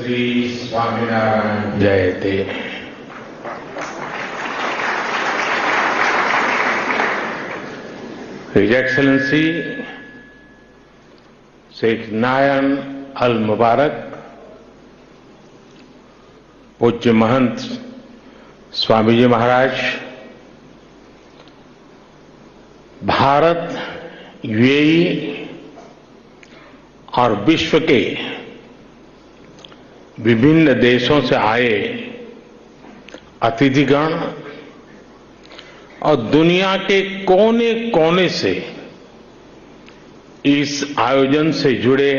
श्री स्वामीनारायण जयते। His Excellency Sheikh Nayan Al Mubarak, पूज्य महंत स्वामी जी महाराज, Bharat, UAE और विश्व के विभिन्न देशों से आए अतिथिगण और दुनिया के कोने कोने से इस आयोजन से जुड़े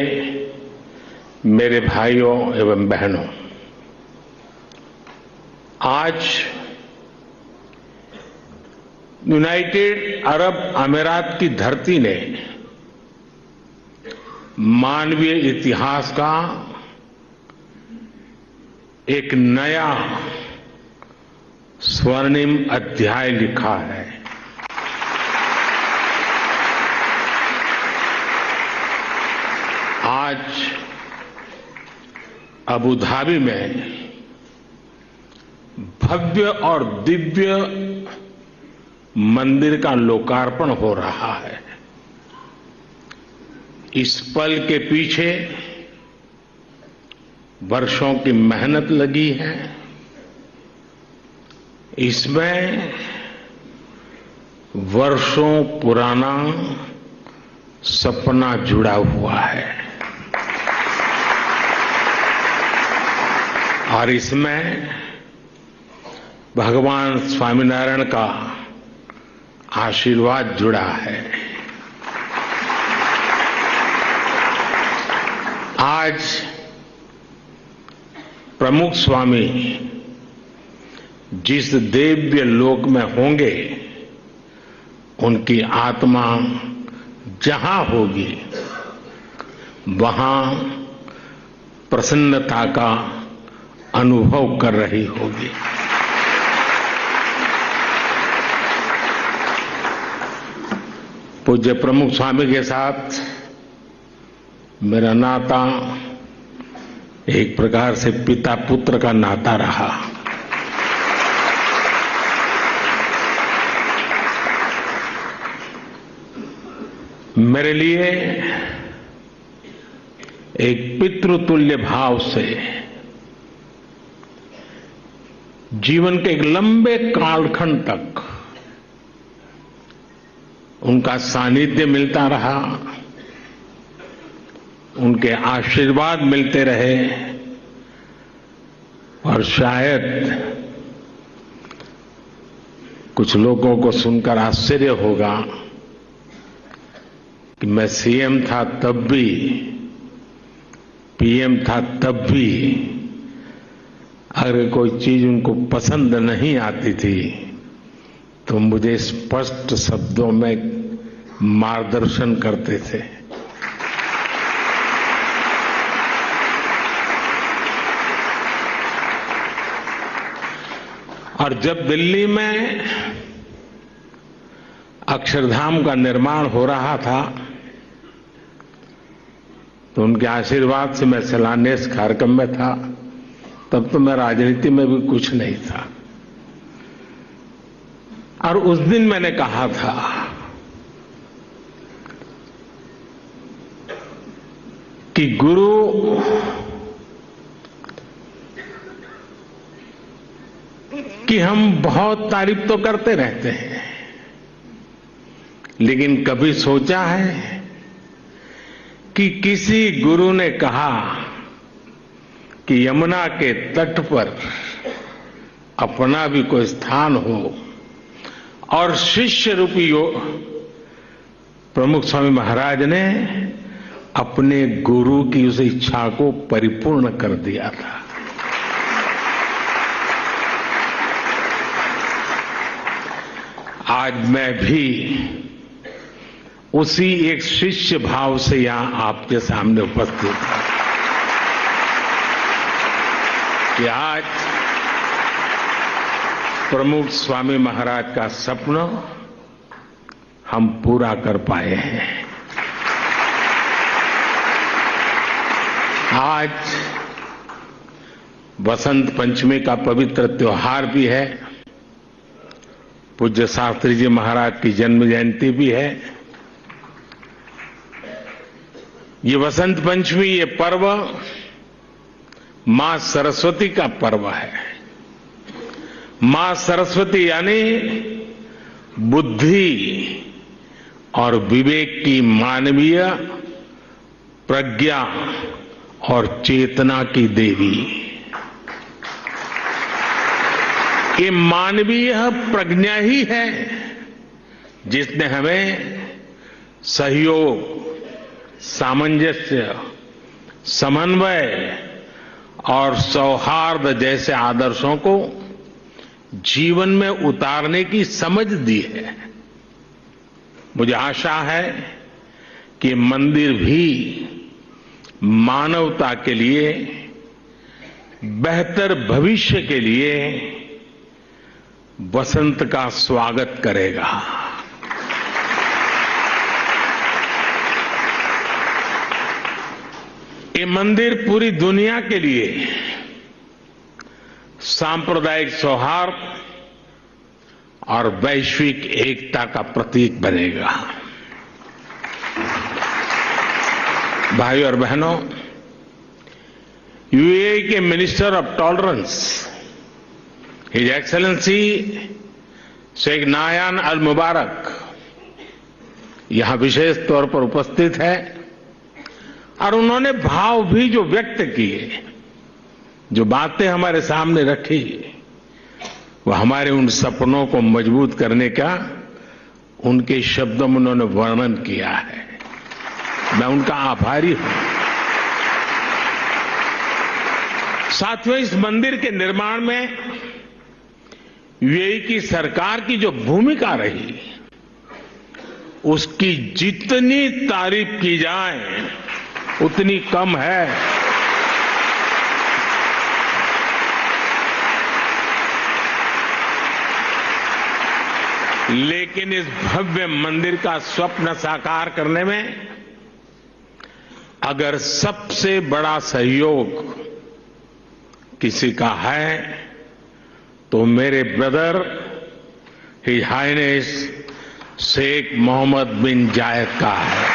मेरे भाइयों एवं बहनों, आज यूनाइटेड अरब अमीरात की धरती ने मानवीय इतिहास का एक नया स्वर्णिम अध्याय लिखा है। आज अबू धाबी में भव्य और दिव्य मंदिर का लोकार्पण हो रहा है। इस पल के पीछे वर्षों की मेहनत लगी है। इसमें वर्षों पुराना सपना जुड़ा हुआ है और इसमें भगवान स्वामीनारायण का आशीर्वाद जुड़ा है। आज प्रमुख स्वामी जिस दिव्य लोक में होंगे, उनकी आत्मा जहां होगी वहां प्रसन्नता का अनुभव कर रही होगी। पूज्य प्रमुख स्वामी के साथ मेरा नाता एक प्रकार से पिता पुत्र का नाता रहा। मेरे लिए एक पितृतुल्य भाव से जीवन के एक लंबे कालखंड तक उनका सानिध्य मिलता रहा, उनके आशीर्वाद मिलते रहे और शायद कुछ लोगों को सुनकर आश्चर्य होगा कि मैं सीएम था तब भी, पीएम था तब भी, अगर कोई चीज उनको पसंद नहीं आती थी तो मुझे स्पष्ट शब्दों में मार्गदर्शन करते थे। और जब दिल्ली में अक्षरधाम का निर्माण हो रहा था तो उनके आशीर्वाद से मैं शिलान्यास कार्यक्रम में था। तब तो मैं राजनीति में भी कुछ नहीं था और उस दिन मैंने कहा था कि गुरु की हम बहुत तारीफ तो करते रहते हैं, लेकिन कभी सोचा है कि किसी गुरु ने कहा कि यमुना के तट पर अपना भी कोई स्थान हो और शिष्य रूपी प्रमुख स्वामी महाराज ने अपने गुरु की उस इच्छा को परिपूर्ण कर दिया था। आज मैं भी उसी एक शिष्य भाव से यहां आपके सामने उपस्थित हूं कि आज प्रमुख स्वामी महाराज का सपना हम पूरा कर पाए हैं। आज वसंत पंचमी का पवित्र त्योहार भी है, पूज्य शास्त्री जी महाराज की जन्म जयंती भी है। ये वसंत पंचमी, ये पर्व मां सरस्वती का पर्व है। मां सरस्वती यानी बुद्धि और विवेक की मानवीय प्रज्ञा और चेतना की देवी। ये मानवीय प्रज्ञा ही है जिसने हमें सहयोग, सामंजस्य, समन्वय और सौहार्द जैसे आदर्शों को जीवन में उतारने की समझ दी है। मुझे आशा है कि मंदिर भी मानवता के लिए, बेहतर भविष्य के लिए वसंत का स्वागत करेगा। ये मंदिर पूरी दुनिया के लिए सांप्रदायिक सौहार्द और वैश्विक एकता का प्रतीक बनेगा। भाइयों और बहनों, यूएई के minister of tolerance His Excellency Sheikh Nahyan Al Mubarak यहां विशेष तौर पर उपस्थित है और उन्होंने भाव भी जो व्यक्त किए, जो बातें हमारे सामने रखी, वो हमारे उन सपनों को मजबूत करने का उनके शब्दों में उन्होंने वर्णन किया है। मैं उनका आभारी हूं। साथियों, इस मंदिर के निर्माण में यूएई की सरकार की जो भूमिका रही, उसकी जितनी तारीफ की जाए उतनी कम है। लेकिन इस भव्य मंदिर का स्वप्न साकार करने में अगर सबसे बड़ा सहयोग किसी का है तो मेरे brother His highness Sheikh Mohammed bin Zayed का है।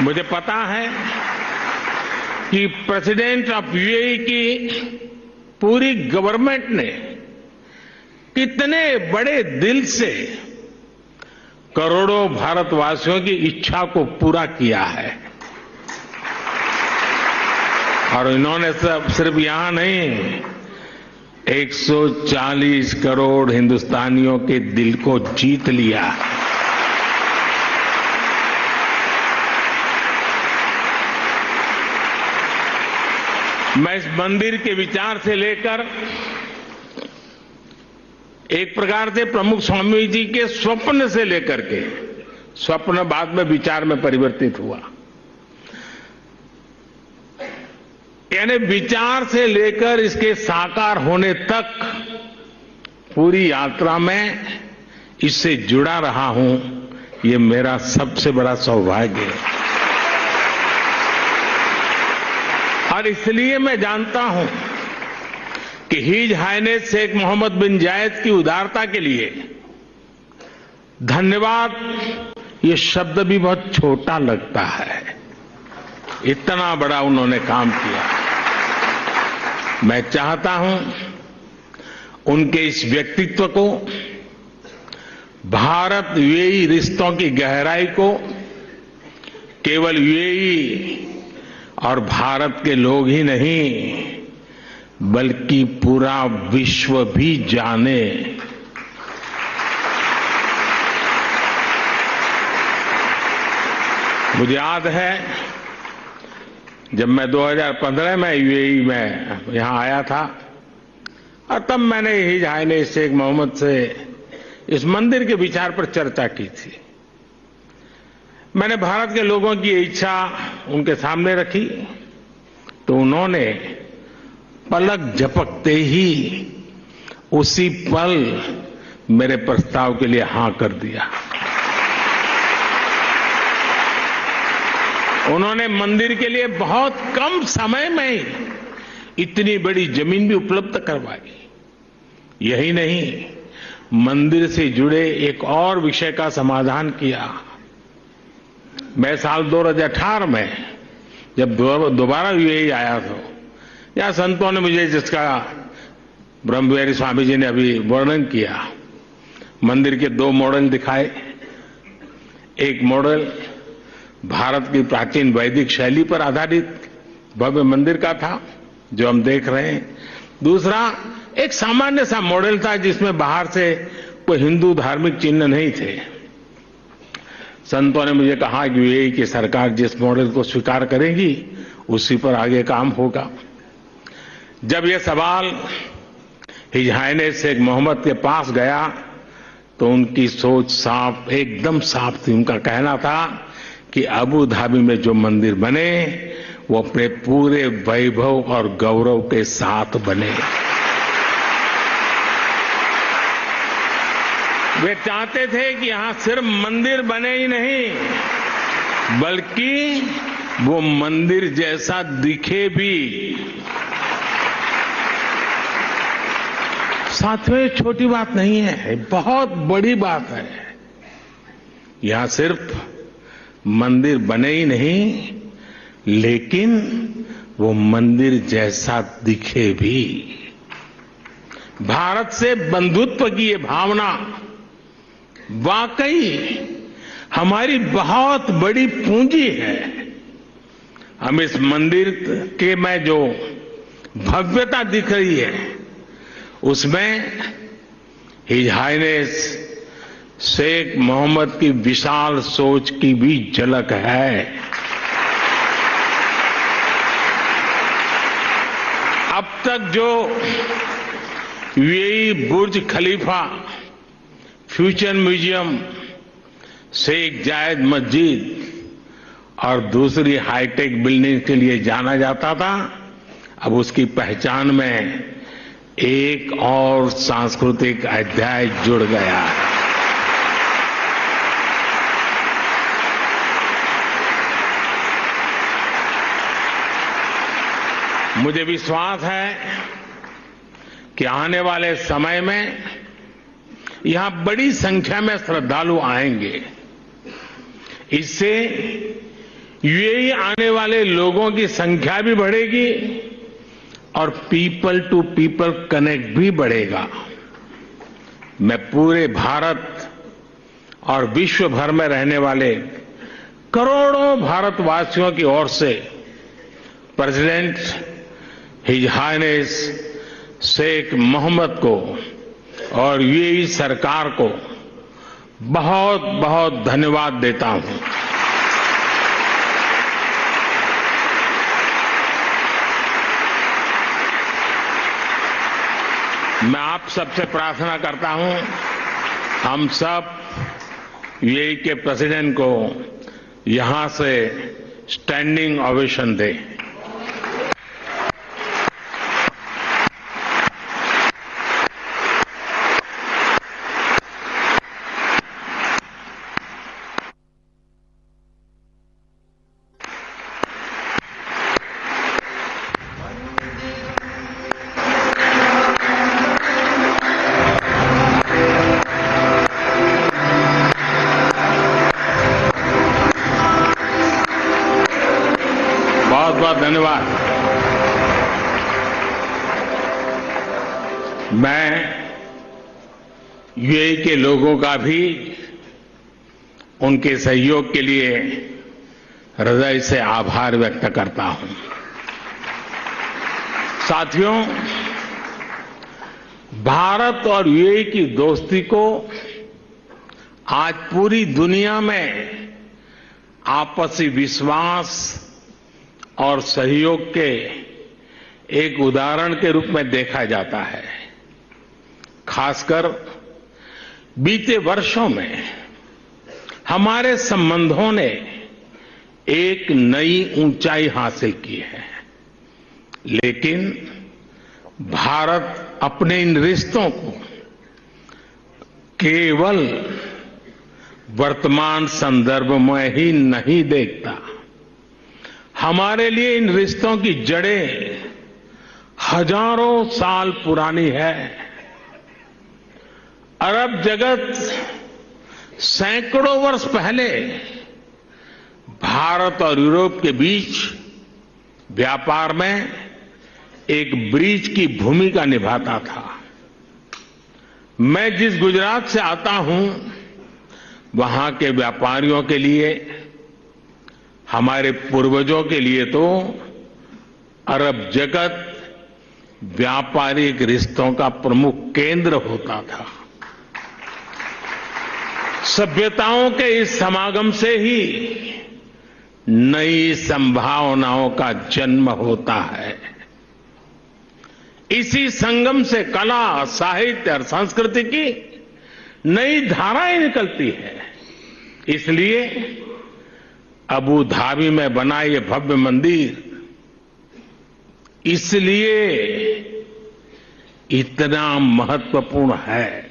मुझे पता है कि प्रेसिडेंट ऑफ यूएई की पूरी गवर्नमेंट ने कितने बड़े दिल से करोड़ों भारतवासियों की इच्छा को पूरा किया है। और इन्होंने सिर्फ यहां नहीं, 140 करोड़ हिंदुस्तानियों के दिल को जीत लिया है। मैं इस मंदिर के विचार से लेकर एक प्रकार से प्रमुख स्वामी जी के स्वप्न से लेकर के, स्वप्न बाद में विचार में परिवर्तित हुआ, यानी विचार से लेकर इसके साकार होने तक पूरी यात्रा में इससे जुड़ा रहा हूं। ये मेरा सबसे बड़ा सौभाग्य है। और इसलिए मैं जानता हूं कि his highness Sheikh Mohammed bin जायद की उदारता के लिए धन्यवाद ये शब्द भी बहुत छोटा लगता है। इतना बड़ा उन्होंने काम किया। मैं चाहता हूं उनके इस व्यक्तित्व को, भारत यूएई रिश्तों की गहराई को केवल यूएई और भारत के लोग ही नहीं बल्कि पूरा विश्व भी जाने। मुझे याद है जब मैं 2015 में यूएई में यहां आया था और तब मैंने हिज हाइनेस शेख मोहम्मद से इस मंदिर के विचार पर चर्चा की थी। मैंने भारत के लोगों की इच्छा उनके सामने रखी तो उन्होंने पलक झपकते ही उसी पल मेरे प्रस्ताव के लिए हां कर दिया। उन्होंने मंदिर के लिए बहुत कम समय में ही इतनी बड़ी जमीन भी उपलब्ध करवाई। यही नहीं, मंदिर से जुड़े एक और विषय का समाधान किया। मैं साल 2018 में जब दोबारा यूएई आया था, या संतों ने मुझे जिसका ब्रह्मविहारी स्वामी जी ने अभी वर्णन किया, मंदिर के 2 मॉडल दिखाए। एक मॉडल भारत की प्राचीन वैदिक शैली पर आधारित भव्य मंदिर का था, जो हम देख रहे हैं। दूसरा एक सामान्य सा मॉडल था, जिसमें बाहर से कोई हिंदू धार्मिक चिन्ह नहीं थे। संतों ने मुझे कहा कि यूएई की सरकार जिस मॉडल को स्वीकार करेगी, उसी पर आगे काम होगा। जब यह सवाल हिज हाइनेस शेख मोहम्मद के पास गया, तो उनकी सोच साफ, एकदम साफ थी। उनका कहना था कि अबू धाबी में जो मंदिर बने, वो अपने पूरे वैभव और गौरव के साथ बने। वे चाहते थे कि यहां सिर्फ मंदिर बने ही नहीं, बल्कि वो मंदिर जैसा दिखे भी। साथियों, ये छोटी बात नहीं है, बहुत बड़ी बात है। यहां सिर्फ मंदिर बने ही नहीं, लेकिन वो मंदिर जैसा दिखे भी। भारत से बंधुत्व की ये भावना वाकई हमारी बहुत बड़ी पूंजी है। हम इस मंदिर के में जो भव्यता दिख रही है, उसमें हिज हाइनेस शेख मोहम्मद की विशाल सोच की भी झलक है। अब तक जो यूएई बुर्ज खलीफा, फ्यूचर म्यूजियम, शेख जायद मस्जिद और दूसरी हाईटेक बिल्डिंग के लिए जाना जाता था, अब उसकी पहचान में एक और सांस्कृतिक अध्याय जुड़ गया है। मुझे विश्वास है कि आने वाले समय में यहां बड़ी संख्या में श्रद्धालु आएंगे। इससे यूएई आने वाले लोगों की संख्या भी बढ़ेगी और पीपल टू पीपल कनेक्ट भी बढ़ेगा। मैं पूरे भारत और विश्व भर में रहने वाले करोड़ों भारतवासियों की ओर से president his highness Sheikh Mohammed को और यूएई सरकार को बहुत बहुत धन्यवाद देता हूं। मैं आप सबसे प्रार्थना करता हूं, हम सब यूएई के प्रेसिडेंट को यहां से स्टैंडिंग ओवेशन दें। बहुत बहुत धन्यवाद। मैं यूएई के लोगों का भी उनके सहयोग के लिए हृदय से आभार व्यक्त करता हूं। साथियों, भारत और यूएई की दोस्ती को आज पूरी दुनिया में आपसी विश्वास और सहयोग के एक उदाहरण के रूप में देखा जाता है। खासकर बीते वर्षों में हमारे संबंधों ने एक नई ऊंचाई हासिल की है, लेकिन भारत अपने इन रिश्तों को केवल वर्तमान संदर्भ में ही नहीं देखता, हमारे लिए इन रिश्तों की जड़ें हजारों साल पुरानी है। अरब जगत सैकड़ों वर्ष पहले भारत और यूरोप के बीच व्यापार में एक ब्रिज की भूमिका निभाता था। मैं जिस गुजरात से आता हूं, वहां के व्यापारियों के लिए, हमारे पूर्वजों के लिए तो अरब जगत व्यापारिक रिश्तों का प्रमुख केंद्र होता था। सभ्यताओं के इस समागम से ही नई संभावनाओं का जन्म होता है। इसी संगम से कला, साहित्य और संस्कृति की नई धाराएं निकलती है। इसलिए अबू धाबी में बना ये भव्य मंदिर इसलिए इतना महत्वपूर्ण है।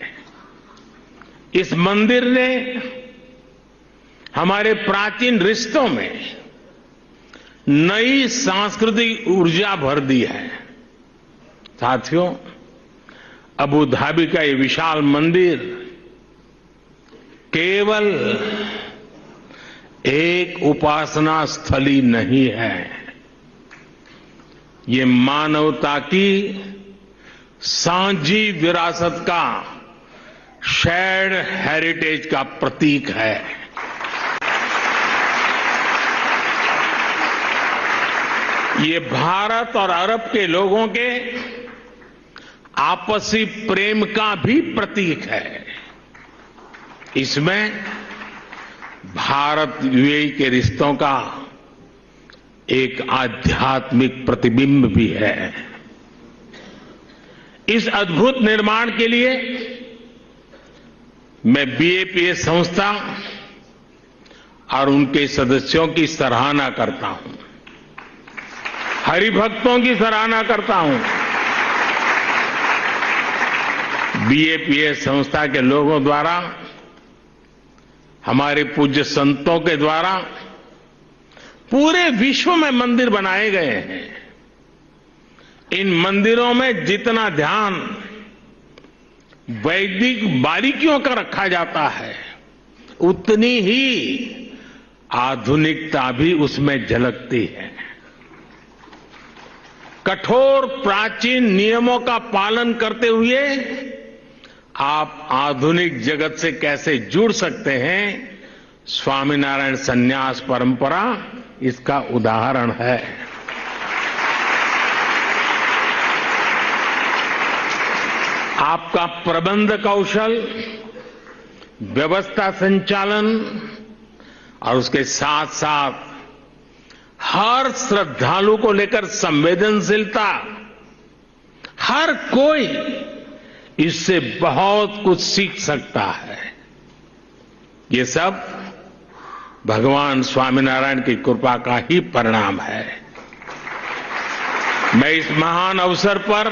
इस मंदिर ने हमारे प्राचीन रिश्तों में नई सांस्कृतिक ऊर्जा भर दी है। साथियों, अबू धाबी का ये विशाल मंदिर केवल एक उपासना स्थली नहीं है, ये मानवता की साझी विरासत का, शेयर्ड हेरिटेज का प्रतीक है। ये भारत और अरब के लोगों के आपसी प्रेम का भी प्रतीक है। इसमें भारत यूएई के रिश्तों का एक आध्यात्मिक प्रतिबिंब भी है। इस अद्भुत निर्माण के लिए मैं बीएपीएस संस्था और उनके सदस्यों की सराहना करता हूं, हरिभक्तों की सराहना करता हूं। बीएपीएस संस्था के लोगों द्वारा, हमारे पूज्य संतों के द्वारा पूरे विश्व में मंदिर बनाए गए हैं। इन मंदिरों में जितना ध्यान वैदिक बारीकियों का रखा जाता है, उतनी ही आधुनिकता भी उसमें झलकती है। कठोर प्राचीन नियमों का पालन करते हुए आप आधुनिक जगत से कैसे जुड़ सकते हैं, स्वामीनारायण संन्यास परंपरा इसका उदाहरण है। आपका प्रबंध कौशल, व्यवस्था संचालन और उसके साथ साथ हर श्रद्धालु को लेकर संवेदनशीलता, हर कोई इससे बहुत कुछ सीख सकता है। ये सब भगवान स्वामीनारायण की कृपा का ही परिणाम है। मैं इस महान अवसर पर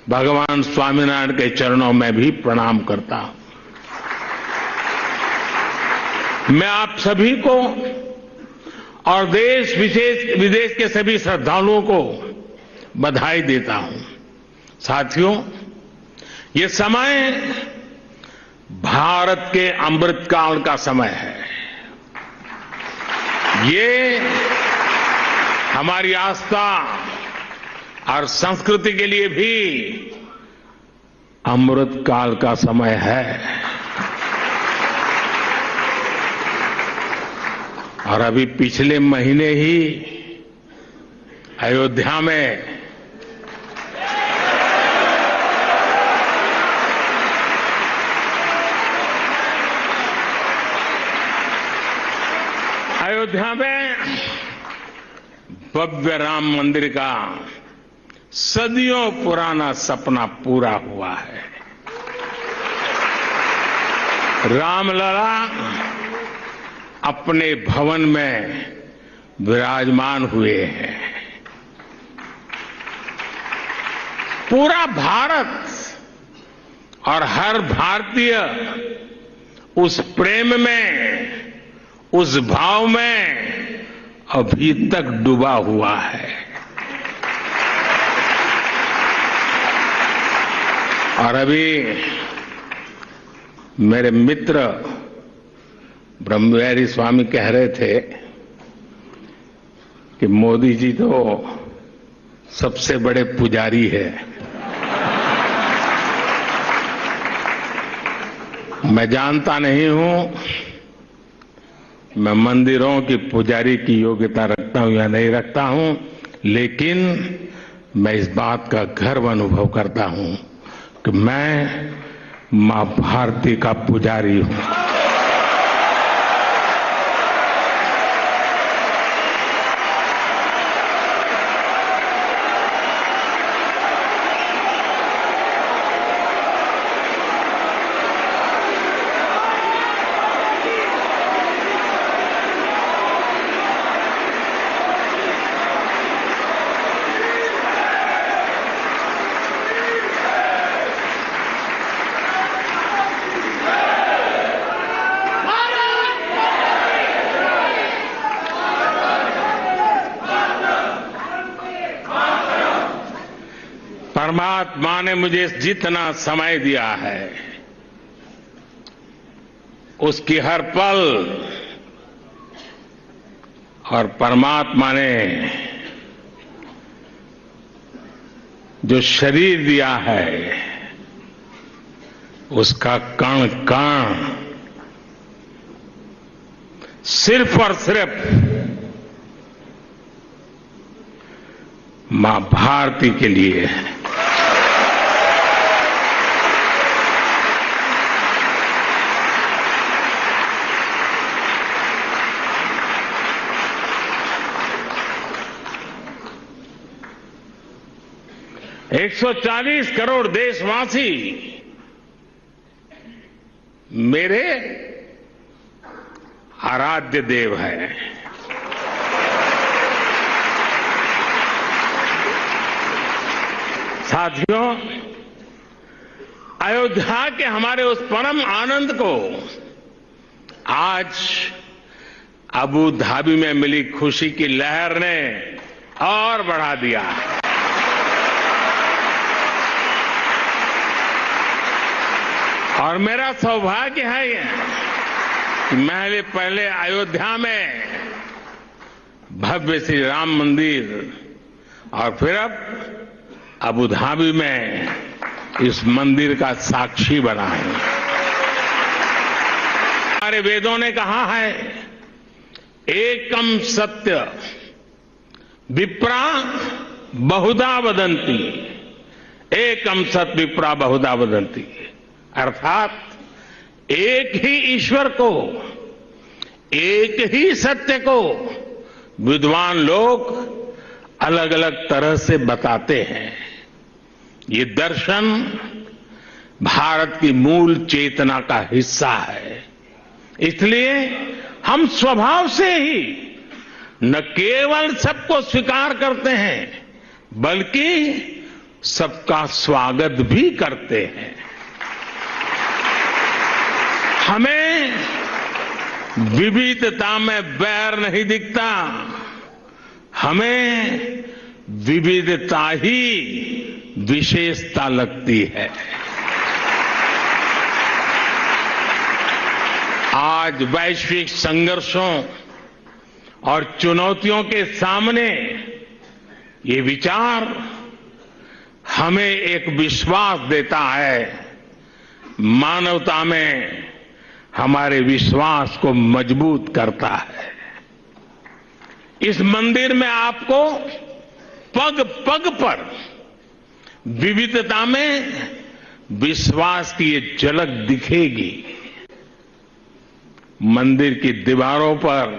भगवान स्वामीनारायण के चरणों में भी प्रणाम करता हूं। मैं आप सभी को और देश विदेश के सभी श्रद्धालुओं को बधाई देता हूं। साथियों, ये समय भारत के अमृतकाल का समय है। ये हमारी आस्था और संस्कृति के लिए भी अमृतकाल का समय है। और अभी पिछले महीने ही अयोध्या में भव्य राम मंदिर का सदियों पुराना सपना पूरा हुआ है। रामलला अपने भवन में विराजमान हुए हैं। पूरा भारत और हर भारतीय उस प्रेम में, उस भाव में अभी तक डूबा हुआ है। और अभी मेरे मित्र ब्रह्मविहारी स्वामी कह रहे थे कि मोदी जी तो सबसे बड़े पुजारी है। मैं जानता नहीं हूं मैं मंदिरों की पुजारी की योग्यता रखता हूं या नहीं रखता हूं, लेकिन मैं इस बात का गर्व अनुभव करता हूं कि मैं मां भारती का पुजारी हूं। परमात्मा ने मुझे जितना समय दिया है उसकी हर पल, और परमात्मा ने जो शरीर दिया है उसका कण कण सिर्फ और सिर्फ मां भारती के लिए है। एक 140 करोड़ देशवासी मेरे आराध्य देव हैं। साथियों, अयोध्या के हमारे उस परम आनंद को आज अबू धाबी में मिली खुशी की लहर ने और बढ़ा दिया है। और मेरा सौभाग्य है ये कि मैं पहले अयोध्या में भव्य श्री राम मंदिर और फिर अब अबू धाबी में इस मंदिर का साक्षी बना है। हमारे वेदों ने कहा है, एकम सत्य विप्रा बहुधा वदंती, एकम सत्य विप्रा बहुधा वदंती, अर्थात एक ही ईश्वर को, एक ही सत्य को विद्वान लोग अलग अलग तरह से बताते हैं। ये दर्शन भारत की मूल चेतना का हिस्सा है। इसलिए हम स्वभाव से ही न केवल सबको स्वीकार करते हैं बल्कि सबका स्वागत भी करते हैं। हमें विविधता में बैर नहीं दिखता, हमें विविधता ही विशेषता लगती है। आज वैश्विक संघर्षों और चुनौतियों के सामने ये विचार हमें एक विश्वास देता है, मानवता में हमारे विश्वास को मजबूत करता है। इस मंदिर में आपको पग पग पर विविधता में विश्वास की ये झलक दिखेगी। मंदिर की दीवारों पर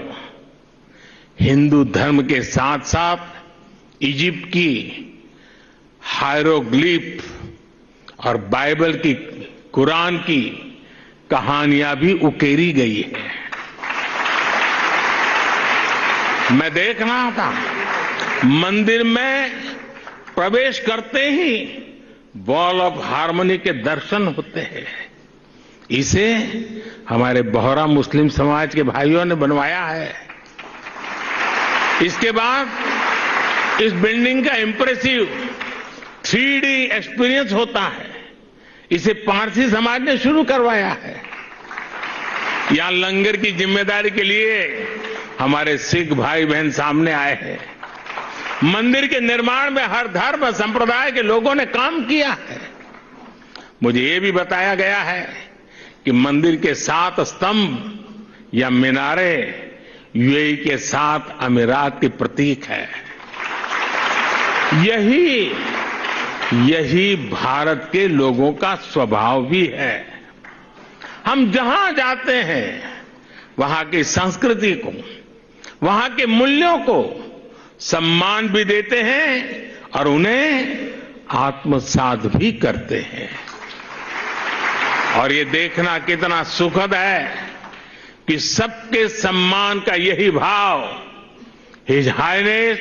हिंदू धर्म के साथ साथ इजिप्ट की हायरोग्लिफ और बाइबल की, कुरान की कहानियां भी उकेरी गई है। मैं देख रहा था मंदिर में प्रवेश करते ही वॉल ऑफ हार्मनी के दर्शन होते हैं। इसे हमारे बोहरा मुस्लिम समाज के भाइयों ने बनवाया है। इसके बाद इस बिल्डिंग का इंप्रेसिव 3D एक्सपीरियंस होता है। इसे पारसी समाज ने शुरू करवाया है। यहां लंगर की जिम्मेदारी के लिए हमारे सिख भाई बहन सामने आए हैं। मंदिर के निर्माण में हर धर्म संप्रदाय के लोगों ने काम किया है। मुझे ये भी बताया गया है कि मंदिर के 7 स्तंभ या मीनारे यूएई के 7 अमीरात के प्रतीक है। यही भारत के लोगों का स्वभाव भी है। हम जहां जाते हैं वहां की संस्कृति को, वहां के मूल्यों को सम्मान भी देते हैं और उन्हें आत्मसात भी करते हैं। और ये देखना कितना सुखद है कि सबके सम्मान का यही भाव हिज हाइनेस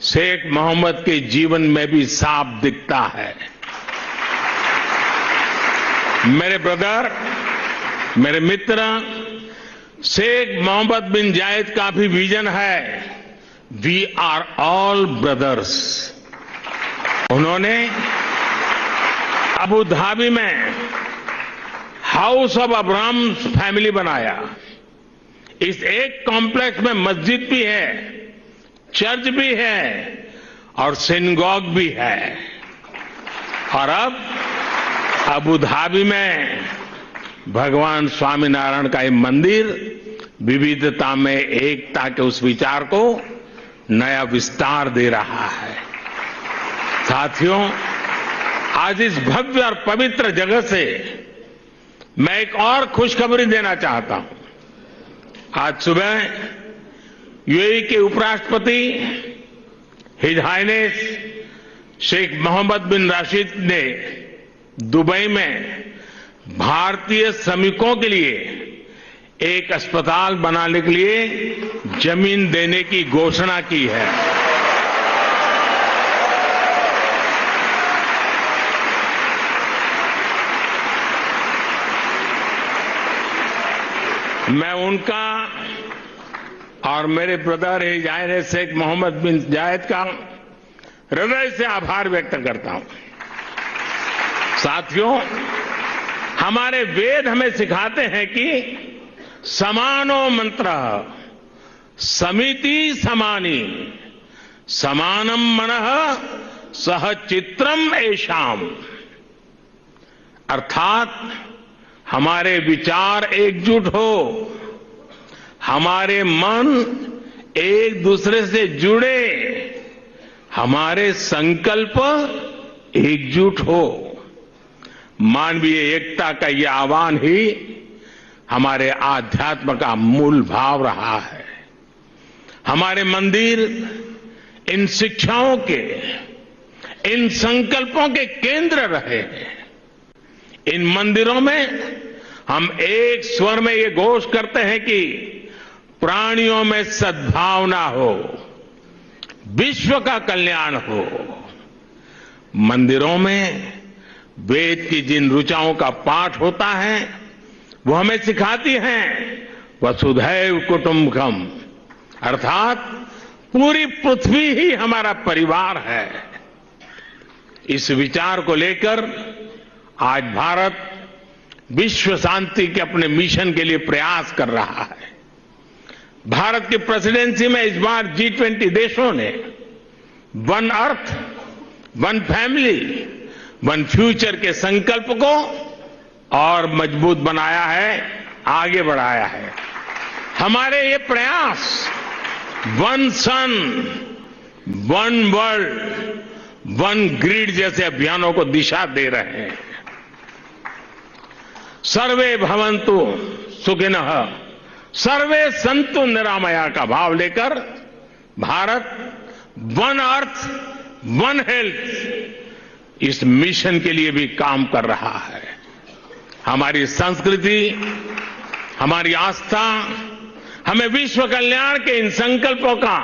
शेख मोहम्मद के जीवन में भी साफ दिखता है। मेरे ब्रदर, मेरे मित्र, शेख मोहम्मद बिन जायद का भी विजन है, वी आर ऑल ब्रदर्स। उन्होंने अबू धाबी में हाउस ऑफ अब्राहम फैमिली बनाया। इस एक कॉम्प्लेक्स में मस्जिद भी है, चर्च भी है और सिनगॉग भी है। और अब अबू धाबी में भगवान स्वामीनारायण का ये मंदिर विविधता में एकता के उस विचार को नया विस्तार दे रहा है। साथियों, आज इस भव्य और पवित्र जगह से मैं एक और खुशखबरी देना चाहता हूं। आज सुबह यूएई के उपराष्ट्रपति हिज हाइनेस शेख मोहम्मद बिन राशिद ने दुबई में भारतीय श्रमिकों के लिए एक अस्पताल बनाने के लिए जमीन देने की घोषणा की है। मैं उनका और मेरे brother His highness Sheikh Mohammed bin Zayed का हृदय से आभार व्यक्त करता हूं। साथियों, हमारे वेद हमें सिखाते हैं कि समानो मंत्र समिति समानी समानम मनः सह चित्रम ऐशाम। अर्थात हमारे विचार एकजुट हो, हमारे मन एक दूसरे से जुड़े, हमारे संकल्प एकजुट हो। मानवीय एकता का यह आह्वान ही हमारे आध्यात्म का मूल भाव रहा है। हमारे मंदिर इन शिक्षाओं के, इन संकल्पों के केंद्र रहे हैं। इन मंदिरों में हम एक स्वर में ये घोष करते हैं कि प्राणियों में सद्भावना हो, विश्व का कल्याण हो। मंदिरों में वेद की जिन ऋचाओं का पाठ होता है वो हमें सिखाती हैं वसुधैव कुटुंबकम, अर्थात पूरी पृथ्वी ही हमारा परिवार है। इस विचार को लेकर आज भारत विश्व शांति के अपने मिशन के लिए प्रयास कर रहा है। भारत की प्रेसिडेंसी में इस बार G20 देशों ने one earth, one family, one future के संकल्प को और मजबूत बनाया है, आगे बढ़ाया है। हमारे ये प्रयास वन सन, वन वर्ल्ड, वन ग्रिड जैसे अभियानों को दिशा दे रहे हैं। सर्वे भवन्तु सुखिनः, सर्वे सन्तु निरामया का भाव लेकर Bharat one earth, one health इस मिशन के लिए भी काम कर रहा है। हमारी संस्कृति, हमारी आस्था हमें विश्व कल्याण के इन संकल्पों का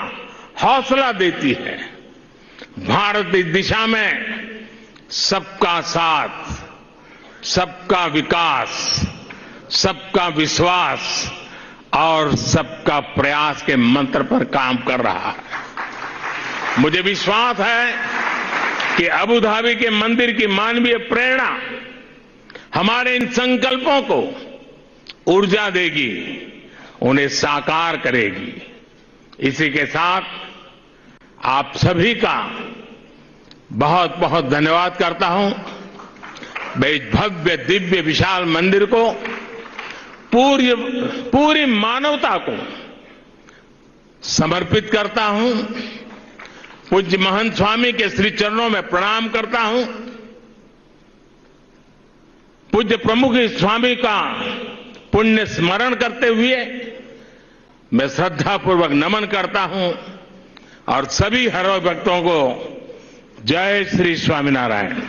हौसला देती है। भारत इस दिशा में सबका साथ, सबका विकास, सबका विश्वास और सबका प्रयास के मंत्र पर काम कर रहा है। मुझे विश्वास है कि अबू धाबी के मंदिर की मानवीय प्रेरणा हमारे इन संकल्पों को ऊर्जा देगी, उन्हें साकार करेगी। इसी के साथ आप सभी का बहुत बहुत धन्यवाद करता हूं। मैं इस भव्य दिव्य विशाल मंदिर को पूरी मानवता को समर्पित करता हूं। पूज्य महंत स्वामी के श्री चरणों में प्रणाम करता हूं। पूज्य प्रमुख स्वामी का पुण्य स्मरण करते हुए मैं श्रद्धापूर्वक नमन करता हूं और सभी हरि भक्तों को जय श्री स्वामीनारायण।